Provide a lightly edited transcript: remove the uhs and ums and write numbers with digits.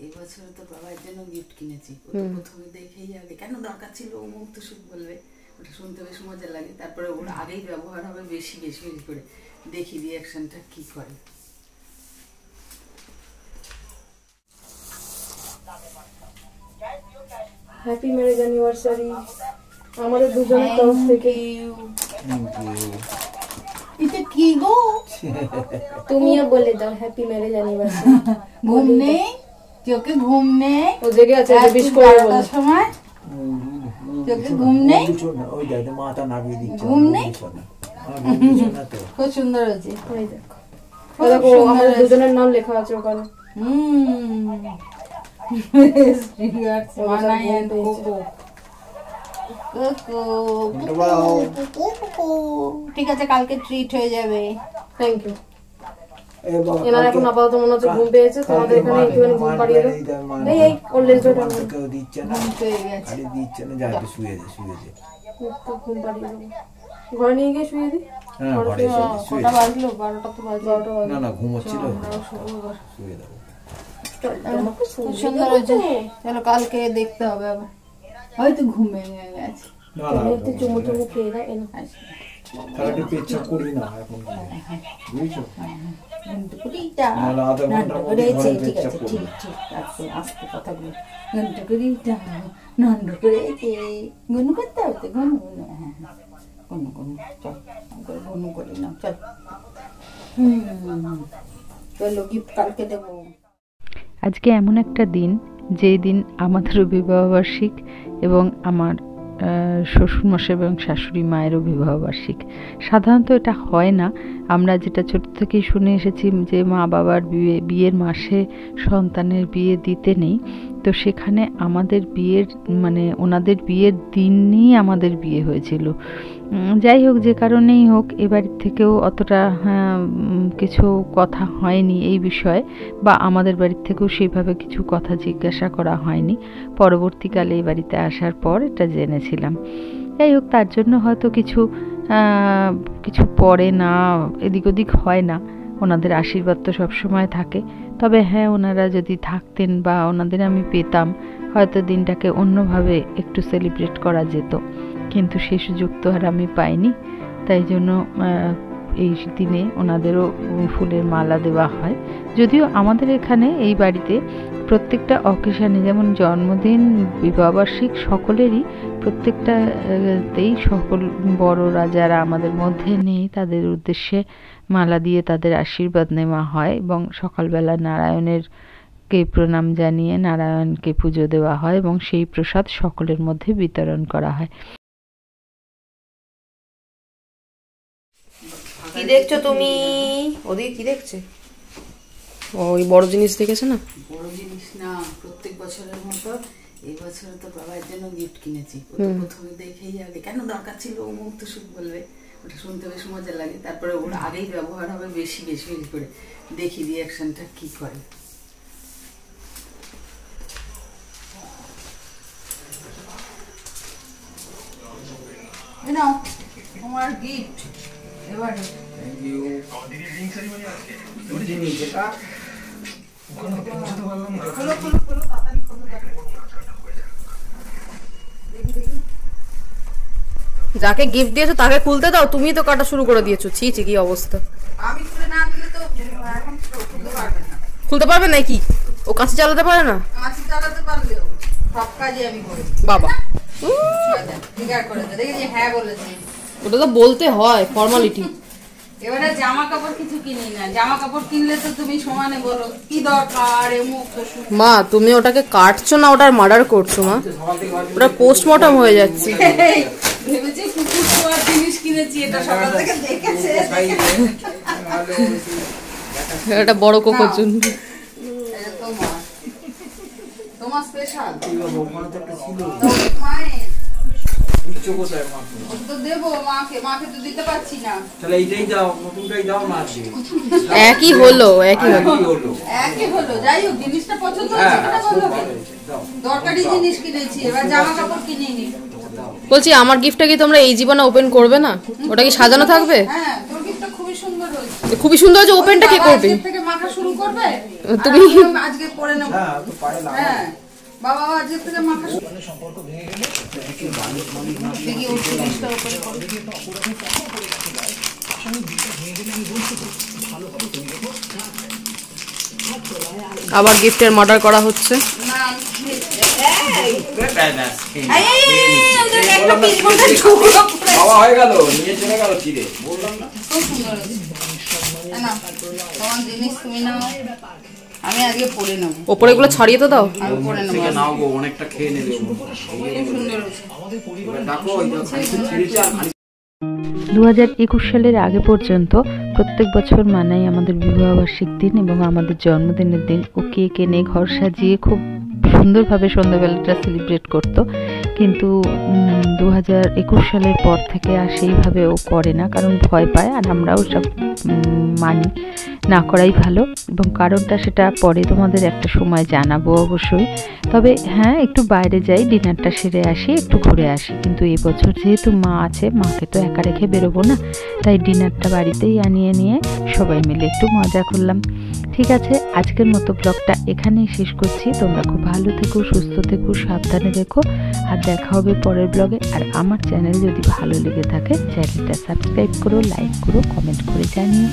এই বছর তো বাবার জন্য গিফট কিনেছি। প্রথমে দেখেই আগে কেন দরকার ছিল ও মুক্ত সুখ বলবে, ওটা শুনতে বেশ মজা লাগে। তারপরে ওর আগেই ব্যবহার হবে বেশি বেশি বেশি করে, দেখি রিয়াকশনটা কি করে। হ্যাপি ম্যারেজ অ্যানিভার্সারি আমাদের দুজনের তরফ থেকে। এটা কি গো? তুমিও বলে দাও হ্যাপি ম্যারেজ অ্যানিভার্সারি। ঘুম নেই চোখে, ঘুম নেই, ও জেগে আছে বিশ করে বলে সময় চোখে ঘুম নেই, ওই দেখো মাথা নামিয়ে দিচ্ছে, ঘুম নেই। খুব সুন্দর হয়েছে, ওই দেখো, ওই দেখো আমাদের দুজনের নাম লেখা আছে ওখানে। ঠিক আছে, কালকে ট্রিট হয়ে যাবে। Thank you. এনার এখন আপাতত মনে হচ্ছে ঘুম পেয়েছে, তোমাদের এখানে একটুখানি ঘুম পাড়িয়ে দাও। এই এই ওর লেন্সটা কেউ দিচ্ছে না, খালি দিচ্ছে না, যা একটু শুয়ে দে, শুয়ে দে, একটু ঘুম পাড়িয়ে দেবো। ঘরে নিয়ে গিয়ে শুয়ে দিই। হ্যাঁ ঘরে শুয়ে কটা বাজলো? 12টা তো বাজলো। না না ঘুমোচ্ছিল, শুয়ে দাও। খুব সুন্দর হয়েছে। চলো কালকে দেখতে হবে আবার, হয়তো ঘুম ভেঙে গেছে। একটু চুমু টুমু খেয়ে দাও। এনে তাহলে একটু পেচ্ছাপ করি না এখন, বুঝছো? আস্তে কথা বলি, ঘন্টা করিটা নন্ড করেছে, গুনু করতে হবে, গুনু গুনু, হ্যাঁ গুনু গুনু, চল গুনু করি না, চল। চলো গিফট কালকে দেবো। আজকে এমন একটা দিন, যেই দিন আমাদেরও বিবাহবার্ষিক এবং আমার শ্বশুরমশাই এবং শাশুড়ি মায়েরও বিবাহবার্ষিক। সাধারণত এটা হয় না, আমরা যেটা ছোট থেকেই শুনে এসেছি যে মা বাবার বিয়ের মাসে সন্তানের বিয়ে দিতে নেই, তো সেখানে আমাদের বিয়ের মানে ওনাদের বিয়ের দিনই আমাদের বিয়ে হয়েছিল। যাই হোক, যে কারণেই হোক এবাড়ির থেকেও অতটা কিছু কথা হয়নি এই বিষয়ে, বা আমাদের বাড়ির থেকেও সেইভাবে কিছু কথা জিজ্ঞাসা করা হয়নি। পরবর্তীকালে এই বাড়িতে আসার পর এটা জেনেছিলাম। যাই হোক, তার জন্য হয়তো কিছু পড়ে না, এদিক ওদিক হয় না। ওনাদের আশীর্বাদ তো সবসময় থাকে। তবে হ্যাঁ, ওনারা যদি থাকতেন বা ওনাদের আমি পেতাম, হয়তো দিনটাকে অন্যভাবে একটু সেলিব্রেট করা যেত, কিন্তু সে সুযোগ তো আর আমি পাইনি। তাই জন্য এই দিনে ওনাদেরও ফুলের মালা দেওয়া হয়। যদিও আমাদের এখানে এই বাড়িতে প্রত্যেকটা অকেশানে, যেমন জন্মদিন, বিবাহবার্ষিক, সকলেরই প্রত্যেকটাতেই সকল বড়রা যারা আমাদের মধ্যে নেই তাদের উদ্দেশ্যে মালা দিয়ে তাদের আশীর্বাদ নেওয়া হয়, এবং সকালবেলা নারায়ণকে প্রণাম জানিয়ে নারায়ণকে পুজো দেওয়া হয় এবং সেই প্রসাদ সকলের মধ্যে বিতরণ করা হয়। কি দেখছো তুমি? ওদিকে কি দেখছে? ওই বড় জিনিস দেখেছে না? বড় জিনিস না, প্রত্যেক বছরের মতো এই বছর তো বাবার জন্য গিফট কিনেছি। প্রথমে দেখেই আগে কেন দরকার ছিল ও মুক্ত সুখ বলবে, ওটা শুনতে বেশ মজা লাগে। তারপরে ওর আগেই ব্যবহার হবে বেশি বেশি বেশি করে, দেখি রিয়াকশনটা কি করে। নাও তোমার গিফট এবারে। Thank you. যাকে গিফট দিয়েছো তাকে খুলতে দাও, তুমি তো কাটা শুরু করে দিয়েছো। ছি ছি, কি অবস্থা! আমি খুলে না দিলে তো এখন খুলতে পারবে না। খুলতে পারবে নাকি? ও কাঁচি চালাতে পারে না? কাঁচি চালাতে পারলেও সব কাজই আমি করি বাবা। ফিগার করে দেখেছি, হ্যাঁ বলেছি। ওটা তো বলতে হয়, ফর্মালিটি। এবারে জামা কাপড় কিছু কিনি না, জামা কাপড় কিনলে তো তুমি সমানে বলো কি দরকার এমুক। মা, তুমি ওটাকে কাটছো না, ওটার মার্ডার করছো মা। ওটা পোস্টমর্টম হয়ে যাচ্ছে। ভেবেছি কুকুর শোয়ার জিনিস কিনেছি, এটা সকাল থেকে দেখেছে। এটা বড় কোকোর জন্য। তোমার স্পেশাল তো দেবো মাকে, মাকে তো দিতে পারছি না। তাহলে এইটাই দাও, নতুনটাই দাও না। একই হলো। একই হলো, যাই হোক জিনিসটা পছন্দ হয়েছে কিনা বলো। দরকারি জিনিস কিনেছি, এবার জামা কাপড় কিনিনি। বলছি, আমার গিফটটা কি তোমরা এই জীবনে ওপেন করবে না? ওটা কি সাজানো থাকবে? হ্যাঁ, তোর গিফটটা খুবই সুন্দর হয়েছে। খুবই সুন্দর হয়েছে, ওপেনটা কে করবে? থেকে মাখা শুরু করবে। তুমি আজকে পরে নেবো। হ্যাঁ তো পায়ে লাগা হ্যাঁ বাবা আজকে থেকে মাখা সম্পর্ক ভেঙে গেলে দেখি ওই জিনিসটা উপরে করো। আবার গিফটের অর্ডার করা হচ্ছে। না ওদের একটা পিস করে টুকরো করে বাবা হয়ে গেল নিয়ে চলে গেল চিড়ে বললাম না খুব সুন্দর হয়েছে। না তোমার জিনিস তুমি নাও, আমি আজকে পরে নেবো। ওপরে এগুলো ছাড়িয়ে তো দাও। আমি পরে নেবো। থেকে নাও গো অনেকটা খেয়ে নেবে খুব সুন্দর হয়েছে। দেখো ওই তো ছিঁড়েছে আর 2021 সালের আগে পর্যন্ত প্রত্যেক বছর মানাই আমাদের বিবাহবার্ষিক দিন এবং আমাদের জন্মদিনের দিন। ও কেক এনে ঘর সাজিয়ে খুব সুন্দরভাবে সন্ধ্যাবেলাটা সেলিব্রেট করতো, কিন্তু 2021 সালের পর থেকে আর সেইভাবে ও করে না, কারণ ভয় পায়। আর আমরাও সব মানি না করাই ভালো, এবং কারণটা সেটা পরে তোমাদের একটা সময় জানাবো অবশ্যই। তবে হ্যাঁ, একটু বাইরে যাই, ডিনারটা সেরে আসি, একটু ঘুরে আসি। কিন্তু এবছর যেহেতু মা আছে, মাকে তো একা রেখে বেরোবো না, তাই ডিনারটা বাড়িতেই আনিয়ে নিয়ে সবাই মিলে একটু মজা করলাম। ঠিক আছে, আজকের মতো ব্লগটা এখানেই শেষ করছি। তোমরা খুব ভালো থেকো, সুস্থ থেকো, সাবধানে দেখো, আর দেখা হবে পরের ব্লগে। আর আমার চ্যানেল যদি ভালো লেগে থাকে, চ্যানেলটা সাবস্ক্রাইব করো, লাইক করো, কমেন্ট করে জানিও।